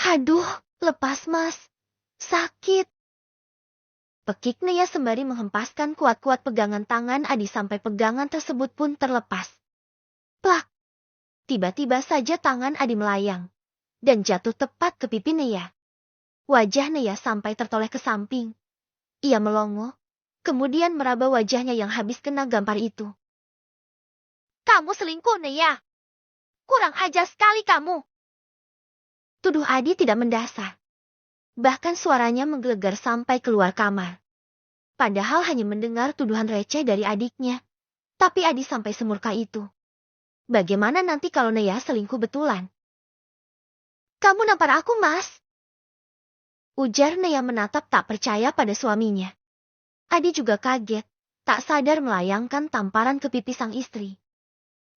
Aduh, lepas mas. Sakit. Pekik Nea sembari menghempaskan kuat-kuat pegangan tangan Adi sampai pegangan tersebut pun terlepas. Plak! Tiba-tiba saja tangan Adi melayang dan jatuh tepat ke pipi Nea. Wajah Nea sampai tertoleh ke samping. Ia melongo, kemudian meraba wajahnya yang habis kena gampar itu. Kamu selingkuh, Nea. Kurang ajar sekali kamu. Tuduh Adi tidak mendasar. Bahkan suaranya menggelegar sampai keluar kamar. Padahal hanya mendengar tuduhan receh dari adiknya. Tapi Adi sampai semurka itu. Bagaimana nanti kalau Nea selingkuh betulan? Kamu nampar aku, mas? Ujar Nea menatap tak percaya pada suaminya. Adi juga kaget, tak sadar melayangkan tamparan ke pipi sang istri.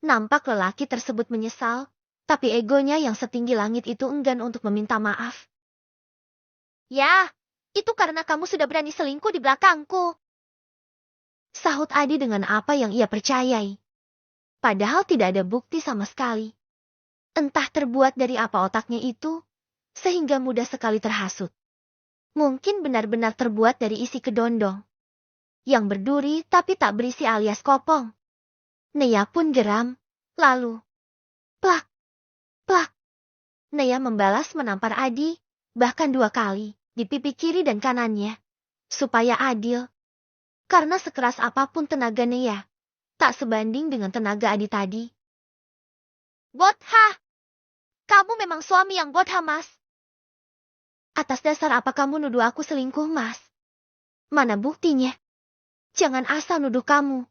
Nampak lelaki tersebut menyesal, tapi egonya yang setinggi langit itu enggan untuk meminta maaf. Ya, itu karena kamu sudah berani selingkuh di belakangku. Sahut Adi dengan apa yang ia percayai. Padahal tidak ada bukti sama sekali. Entah terbuat dari apa otaknya itu, sehingga mudah sekali terhasut. Mungkin benar-benar terbuat dari isi kedondong. Yang berduri tapi tak berisi alias kopong. Nea pun geram, lalu. Plak, plak. Nea membalas menampar Adi, bahkan 2 kali, di pipi kiri dan kanannya. Supaya adil. Karena sekeras apapun tenaga Nea, tak sebanding dengan tenaga Adi tadi. Botha! Kamu memang suami yang botha, mas. Atas dasar apa kamu nuduh aku selingkuh, mas? Mana buktinya? Jangan asal nuduh kamu.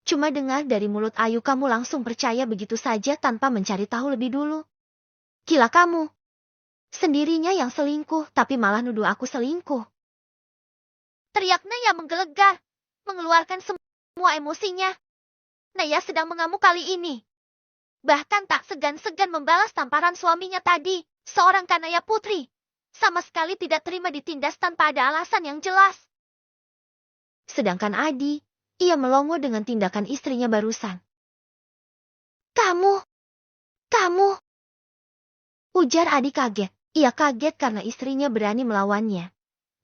Cuma dengar dari mulut Ayu kamu langsung percaya begitu saja tanpa mencari tahu lebih dulu. Gila kamu. Sendirinya yang selingkuh tapi malah nuduh aku selingkuh. Teriak Naya menggelegar, mengeluarkan semua emosinya. Naya sedang mengamuk kali ini. Bahkan tak segan-segan membalas tamparan suaminya tadi, seorang kanaya putri. Sama sekali tidak terima ditindas tanpa ada alasan yang jelas. Sedangkan Adi, ia melongo dengan tindakan istrinya barusan. Kamu, ujar Adi kaget. Ia kaget karena istrinya berani melawannya.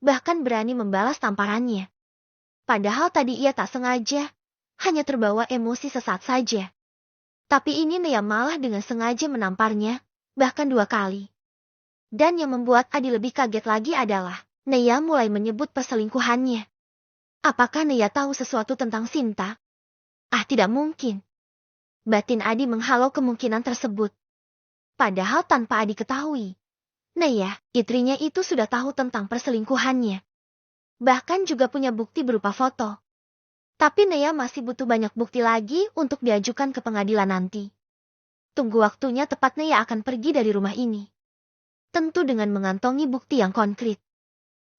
Bahkan berani membalas tamparannya. Padahal tadi ia tak sengaja, hanya terbawa emosi sesaat saja. Tapi ini Nea malah dengan sengaja menamparnya, bahkan 2 kali. Dan yang membuat Adi lebih kaget lagi adalah, Nea mulai menyebut perselingkuhannya. Apakah Nea tahu sesuatu tentang Sinta? Ah, tidak mungkin. Batin Adi menghalau kemungkinan tersebut. Padahal tanpa Adi ketahui, Nea, istrinya itu sudah tahu tentang perselingkuhannya. Bahkan juga punya bukti berupa foto. Tapi Nea masih butuh banyak bukti lagi untuk diajukan ke pengadilan nanti. Tunggu waktunya tepat Nea akan pergi dari rumah ini. Tentu dengan mengantongi bukti yang konkret.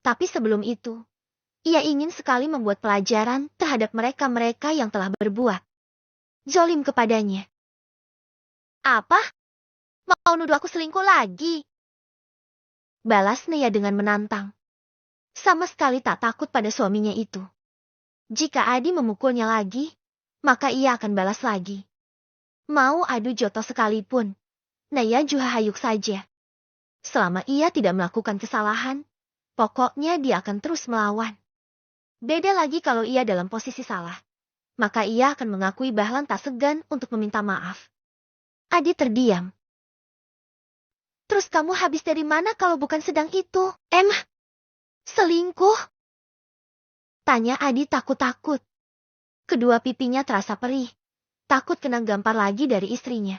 Tapi sebelum itu, ia ingin sekali membuat pelajaran terhadap mereka-mereka yang telah berbuat zolim kepadanya. Apa? Mau nuduh aku selingkuh lagi? Balas Nea dengan menantang. Sama sekali tak takut pada suaminya itu. Jika Adi memukulnya lagi, maka ia akan balas lagi. Mau adu joto sekalipun, Nea juga hayuk saja. Selama ia tidak melakukan kesalahan, pokoknya dia akan terus melawan. Beda lagi kalau ia dalam posisi salah, maka ia akan mengakui bahkan tak segan untuk meminta maaf. Adi terdiam. Terus kamu habis dari mana kalau bukan sedang itu? Selingkuh? Tanya Adi takut-takut. Kedua pipinya terasa perih. Takut kena gampar lagi dari istrinya.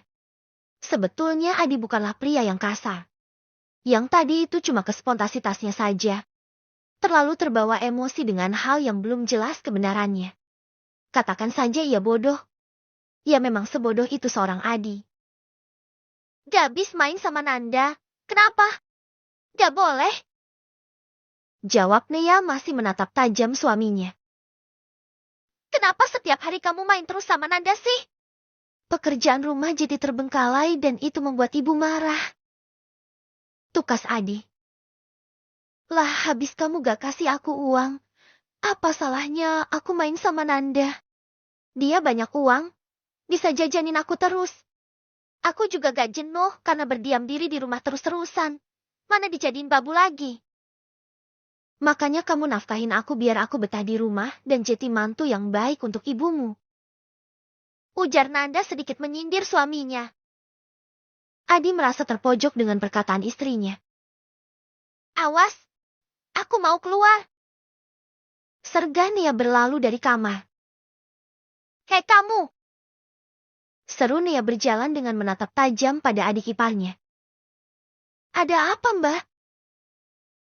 Sebetulnya Adi bukanlah pria yang kasar. Yang tadi itu cuma kespontanitasnya saja. Terlalu terbawa emosi dengan hal yang belum jelas kebenarannya. Katakan saja ia bodoh. Ya memang sebodoh itu seorang Adi. Gak habis main sama Nanda. Kenapa? Gak boleh. Jawab Nea masih menatap tajam suaminya. Kenapa setiap hari kamu main terus sama Nanda sih? Pekerjaan rumah jadi terbengkalai dan itu membuat ibu marah. Tukas Adi. Lah habis kamu gak kasih aku uang. Apa salahnya aku main sama Nanda? Dia banyak uang. Bisa jajanin aku terus. Aku juga gak jenuh karena berdiam diri di rumah terus-terusan. Mana dijadiin babu lagi? Makanya kamu nafkahin aku biar aku betah di rumah dan jadi mantu yang baik untuk ibumu. Ujar Nanda sedikit menyindir suaminya. Adi merasa terpojok dengan perkataan istrinya. Awas, aku mau keluar. Sergah Nia berlalu dari kamar. Hei kamu! Seru Nia berjalan dengan menatap tajam pada adik iparnya. Ada apa, Mbak?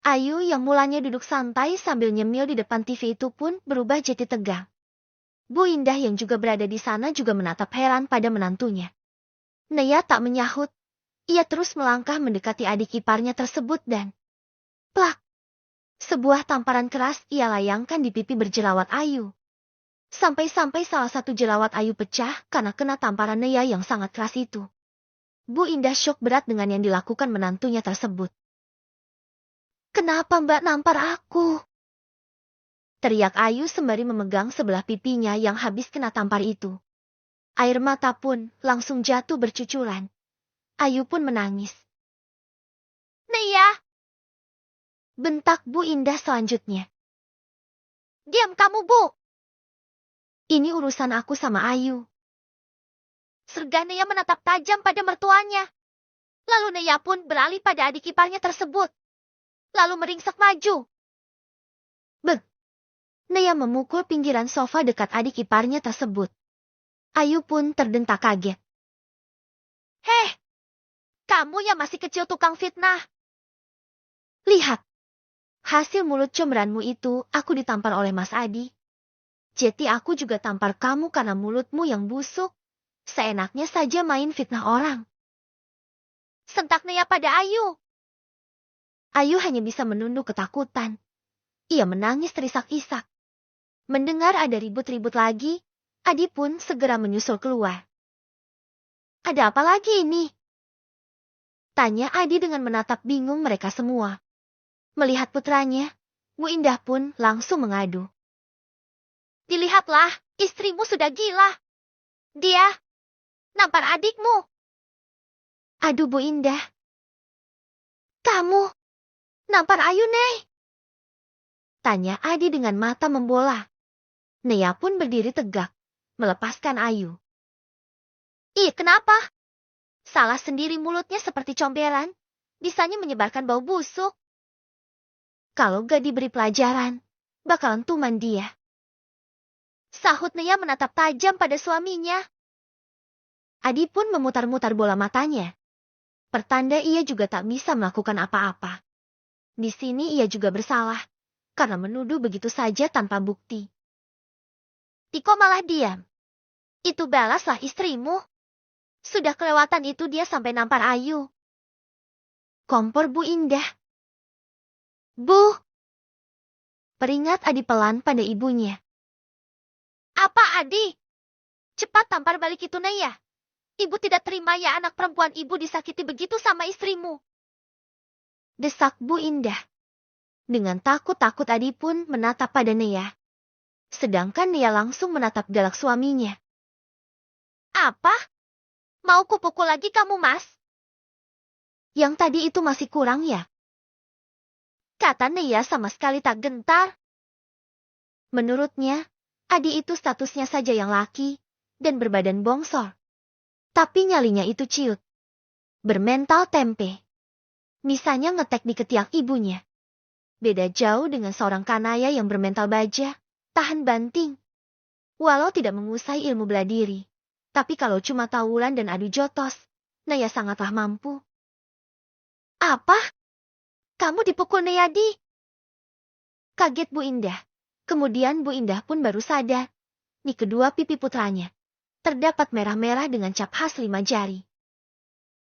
Ayu yang mulanya duduk santai sambil nyemil di depan TV itu pun berubah jadi tegang. Bu Indah yang juga berada di sana juga menatap heran pada menantunya. Nia tak menyahut. Ia terus melangkah mendekati adik iparnya tersebut dan plak! Sebuah tamparan keras ia layangkan di pipi berjerawat Ayu. Sampai-sampai salah satu jerawat Ayu pecah karena kena tamparan Nia yang sangat keras itu. Bu Indah syok berat dengan yang dilakukan menantunya tersebut. Kenapa Mbak nampar aku? Teriak Ayu sembari memegang sebelah pipinya yang habis kena tampar itu. Air mata pun langsung jatuh bercucuran. Ayu pun menangis. Nia! Bentak Bu Indah selanjutnya. Diam kamu, Bu! Ini urusan aku sama Ayu. Sergah Nia menatap tajam pada mertuanya. Lalu Nia pun beralih pada adik iparnya tersebut. Lalu meringsek maju. Bek! Nia memukul pinggiran sofa dekat adik iparnya tersebut. Ayu pun terdentak kaget. Heh! Kamu yang masih kecil tukang fitnah. Lihat. Hasil mulut comberanmu itu aku ditampar oleh Mas Adi. Jadi aku juga tampar kamu karena mulutmu yang busuk. Seenaknya saja main fitnah orang. Sentak Nia pada Ayu. Ayu hanya bisa menunduk ketakutan. Ia menangis terisak-isak. Mendengar ada ribut-ribut lagi, Adi pun segera menyusul keluar. Ada apa lagi ini? Tanya Adi dengan menatap bingung mereka semua. Melihat putranya, Bu Indah pun langsung mengadu. Dilihatlah, istrimu sudah gila. Dia nampar adikmu. Aduh Bu Indah. Kamu nampar Ayu, Nei? Tanya Adi dengan mata membola. Nia pun berdiri tegak, melepaskan Ayu. Ih, kenapa? Salah sendiri mulutnya seperti comberan, bisanya menyebarkan bau busuk. Kalau gak diberi pelajaran, bakalan tuman dia. Sahut Nia menatap tajam pada suaminya. Adi pun memutar-mutar bola matanya. Pertanda ia juga tak bisa melakukan apa-apa. Di sini ia juga bersalah, karena menuduh begitu saja tanpa bukti. Tiko malah diam. Itu balaslah istrimu. Sudah kelewatan itu dia sampai nampar Ayu. Kompor Bu Indah. Bu! Peringat Adi pelan pada ibunya. Apa Adi? Cepat tampar balik itu Naya. Ibu tidak terima ya anak perempuan ibu disakiti begitu sama istrimu. Desak Bu Indah. Dengan takut-takut Adi pun menatap pada Nia. Sedangkan Nia langsung menatap galak suaminya. Apa? Mau kupukul lagi kamu, Mas? Yang tadi itu masih kurang ya? Kata Nia sama sekali tak gentar. Menurutnya, Adi itu statusnya saja yang laki dan berbadan bongsor. Tapi nyalinya itu ciut. Bermental tempe. Misalnya ngetek di ketiak ibunya. Beda jauh dengan seorang kanaya yang bermental baja, tahan banting. Walau tidak menguasai ilmu bela diri, tapi kalau cuma tawuran dan adu jotos, Naya sangatlah mampu. Apa? Kamu dipukul Nayadi? Kaget Bu Indah. Kemudian Bu Indah pun baru sadar. Di kedua pipi putranya terdapat merah-merah dengan cap khas 5 jari.